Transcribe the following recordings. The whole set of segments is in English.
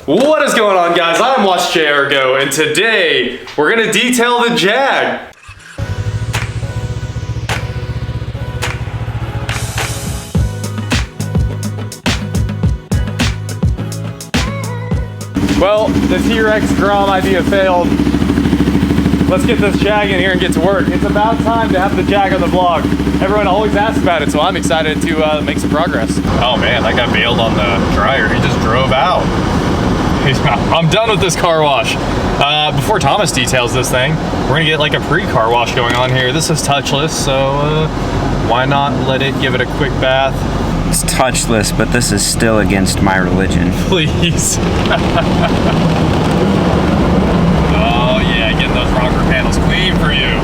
What is going on, guys? I'm Watch JR Go, and today we're gonna detail the Jag. Well, the T-Rex Grom idea failed. Let's get this Jag in here and get to work. It's about time to have the Jag on the vlog. Everyone always asks about it, so I'm excited to make some progress. Oh man, that guy bailed on the dryer. He just drove out. I'm done with this car wash. Before Thomas details this thing, we're gonna get like a pre-car wash going on here. This is touchless, so why not let it give it a quick bath? It's touchless, but this is still against my religion. Please. Oh yeah, getting those rocker panels clean for you.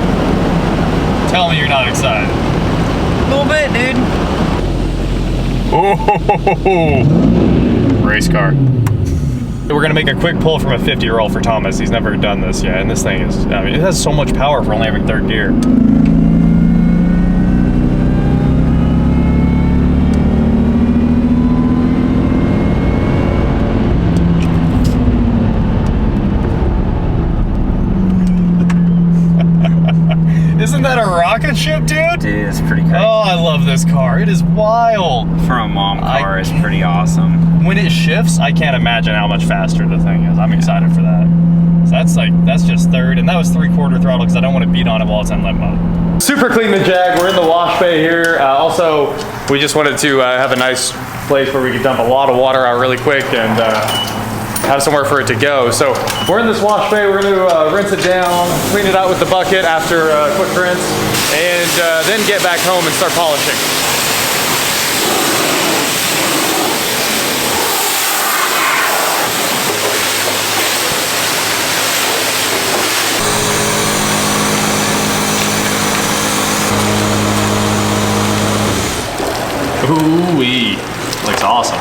Tell me you're not excited. A little bit, dude. Oh, race car. We're gonna make a quick pull from a 50 roll for Thomas. He's never done this yet, and this thing is, I mean, it has so much power for only having third gear. Isn't that a rocket ship, dude? Dude, it's pretty crazy. Oh, I love this car. It is wild. For a mom car, it's pretty awesome. When it shifts, I can't imagine how much faster the thing is. I'm excited for that. So that's just third, and that was 3/4 throttle because I don't want to beat on it while it's in limp mode. Super clean the Jag. We're in the wash bay here. Also, we just wanted to have a nice place where we could dump a lot of water out really quick and have somewhere for it to go. So we're in this wash bay. We're going to rinse it down, clean it out with the bucket after a quick rinse, and then get back home and start polishing. Ooh-wee, looks awesome.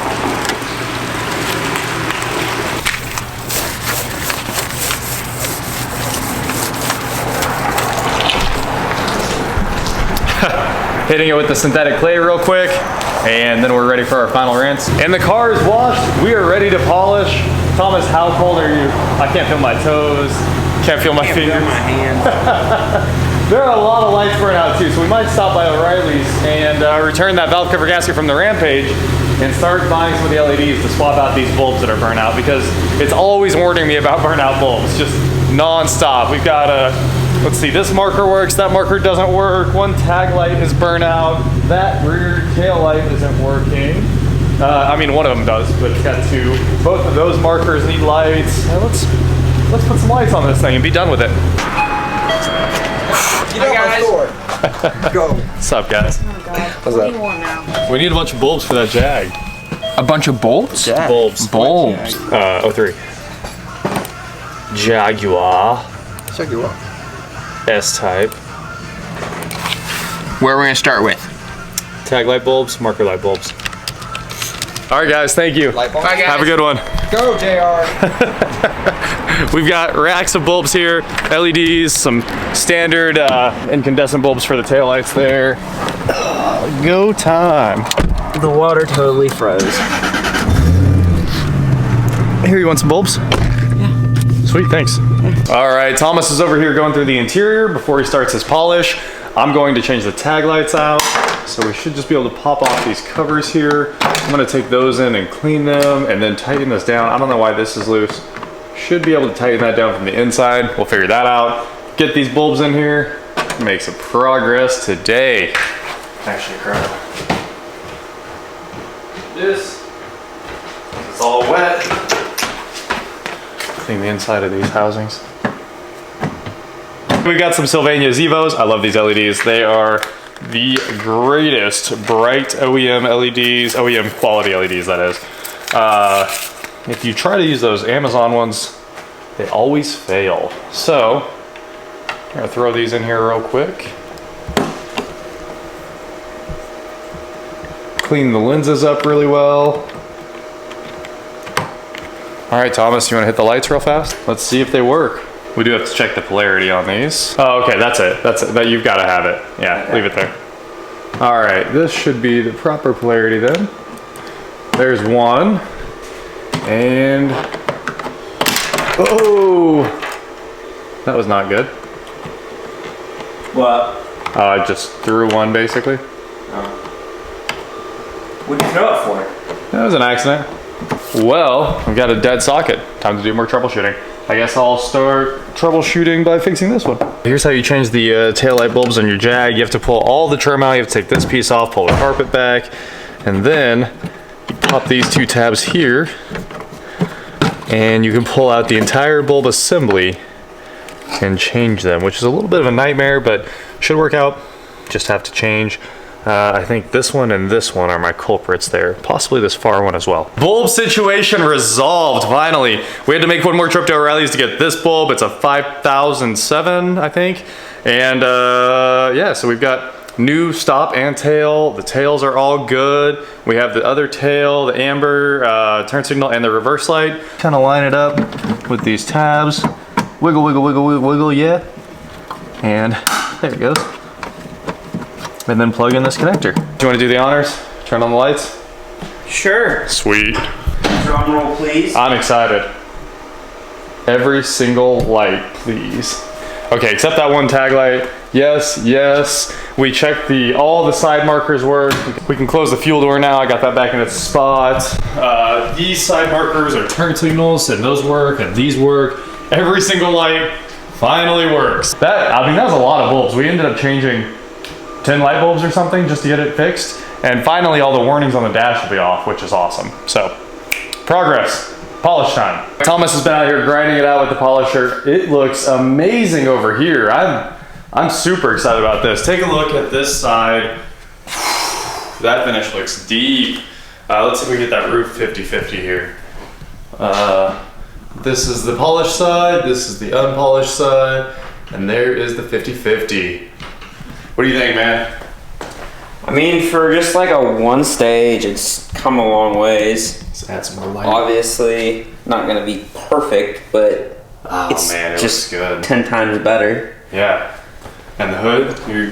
Hitting it with the synthetic clay real quick, and then we're ready for our final rinse. And the car is washed. We are ready to polish. Thomas, how cold are you? I can't feel my toes. Can't feel my fingers. Feel my hands. There are a lot of lights burning out too, so we might stop by O'Reilly's and return that valve cover gasket from the Rampage and start buying some of the LEDs to swap out these bulbs that are burnt out, because it's always warning me about burnout bulbs, just non-stop. We've got let's see, this marker works, that marker doesn't work, one tag light is burnt out, that rear tail light isn't working. I mean, one of them does, but it's got two. Both of those markers need lights. Let's put some lights on this thing and be done with it. Hi guys. Go. What's up, guys? Oh God. What's up? We need a bunch of bulbs for that Jag. A bunch of bolts? Jag. Bulbs. Bulbs. 03. Jaguar Jaguar S-Type. Where are we gonna start with? Tag light bulbs, marker light bulbs. All right, guys, thank you. Light bulb. Bye, guys. Have a good one. Go, JR. We've got racks of bulbs here, LEDs, some standard incandescent bulbs for the taillights there. Go time. The water totally froze. Here, you want some bulbs? Yeah. Sweet, thanks. All right, Thomas is over here going through the interior before he starts his polish. I'm going to change the tag lights out, so we should just be able to pop off these covers here. I'm gonna take those in and clean them and then tighten this down. I don't know why this is loose. Should be able to tighten that down from the inside. We'll figure that out. Get these bulbs in here. Make some progress today. Actually, crap. This is all wet. Clean the inside of these housings. We've got some Sylvania Zevos. I love these LEDs. They are the greatest bright OEM LEDs, OEM quality LEDs, that is. If you try to use those Amazon ones, they always fail. So, I'm gonna throw these in here real quick. Clean the lenses up really well. All right, Thomas, you wanna hit the lights real fast? Let's see if they work. We do have to check the polarity on these. Oh, okay, that's it. That's it. That, you've gotta have it. Yeah, leave it there. All right, this should be the proper polarity then. There's one. And Oh, that was not good. What? I just threw one basically. What'd you throw it for? That was an accident. Well, I've got a dead socket. Time to do more troubleshooting. I guess I'll start troubleshooting by fixing this one. Here's how you change the tail light bulbs on your Jag. You have to pull all the trim out. You have to take this piece off, pull the carpet back, and then you pop these two tabs here, and you can pull out the entire bulb assembly and change them, which is a little bit of a nightmare, but should work out. Just have to change. I think this one and this one are my culprits there. Possibly this far one as well. Bulb situation resolved, finally. We had to make one more trip to O'Reilly's to get this bulb. It's a 5007, I think. And yeah, so we've got new stop and tail. The tails are all good. We have the other tail, the amber turn signal, and the reverse light. Kind of line it up with these tabs. Wiggle, wiggle, wiggle, wiggle, wiggle, yeah. And there it goes. And then plug in this connector. Do you want to do the honors? Turn on the lights? Sure. Sweet. Drum roll, please. I'm excited. Every single light, please. Okay, except that one tag light. Yes, yes. We checked all the side markers work. We can close the fuel door now. I got that back in its spot. These side markers are turn signals, and those work, and these work. Every single light finally works. That was a lot of bulbs. We ended up changing 10 light bulbs or something just to get it fixed. And finally all the warnings on the dash will be off, which is awesome. So, progress, polish time. Thomas has been out here grinding it out with the polisher. It looks amazing over here. I'm super excited about this. Take a look at this side. That finish looks deep. Let's see if we get that roof 50-50 here. This is the polished side, this is the unpolished side, and there is the 50-50. What do you think, man? I mean, for just like a one stage, it's come a long ways. Let's add some more light. Obviously, not gonna be perfect, but it's man, it just looks good. 10 times better. Yeah. And the hood, you're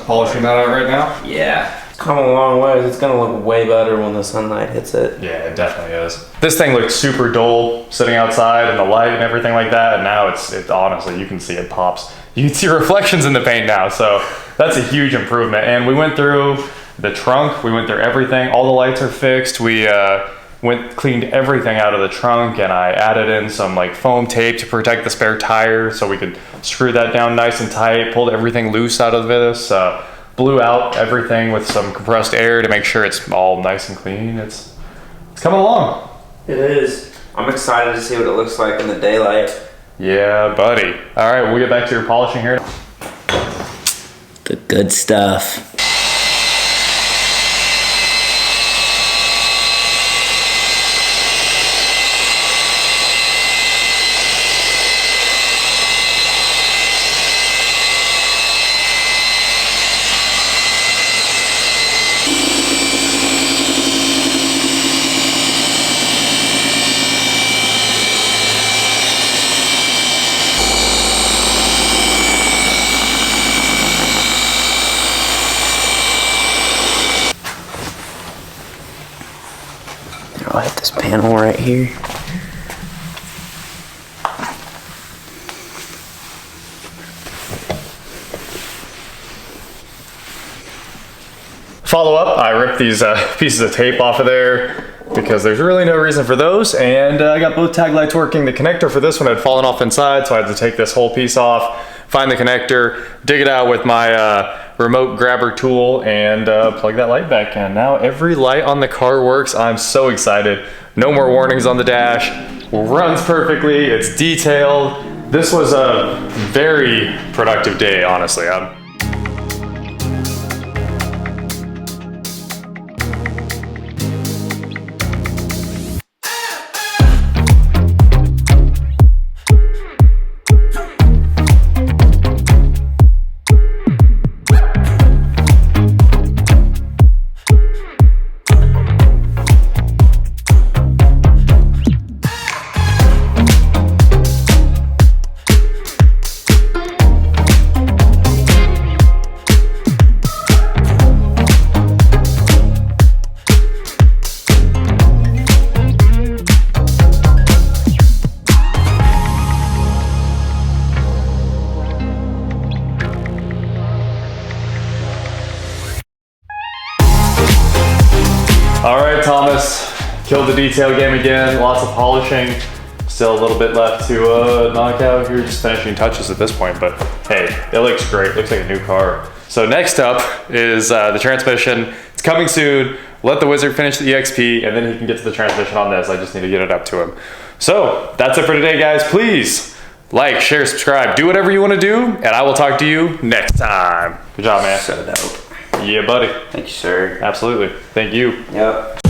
polishing that out right now? Yeah. It's come a long ways. It's gonna look way better when the sunlight hits it. Yeah, it definitely is. This thing looked super dull sitting outside and the light and everything like that, and now it's honestly, you can see it pops. You can see reflections in the paint now, so that's a huge improvement. And we went through the trunk, we went through everything. All the lights are fixed. We cleaned everything out of the trunk, and I added in some like foam tape to protect the spare tire so we could screw that down nice and tight, pulled everything loose out of this, blew out everything with some compressed air to make sure it's all nice and clean. It's coming along. It is. I'm excited to see what it looks like in the daylight. Yeah, buddy. All right, we'll get back to your polishing here. The good stuff. I'll hit this panel right here. Follow up, I ripped these pieces of tape off of there because there's really no reason for those, and I got both tag lights working. The connector for this one had fallen off inside, so I had to take this whole piece off, find the connector, dig it out with my remote grabber tool, and plug that light back in. Now every light on the car works. I'm so excited. No more warnings on the dash. Runs perfectly. It's detailed. This was a very productive day, honestly. Killed the detail game again, lots of polishing. Still a little bit left to knock out here, just finishing touches at this point, but hey, it looks great. Looks like a new car. So next up is the transmission. It's coming soon. Let the wizard finish the EXP, and then he can get to the transmission on this. I just need to get it up to him. So that's it for today, guys. Please like, share, subscribe, do whatever you want to do, and I will talk to you next time. Good job, man. So dope. Yeah, buddy. Thank you, sir. Absolutely. Thank you. Yep.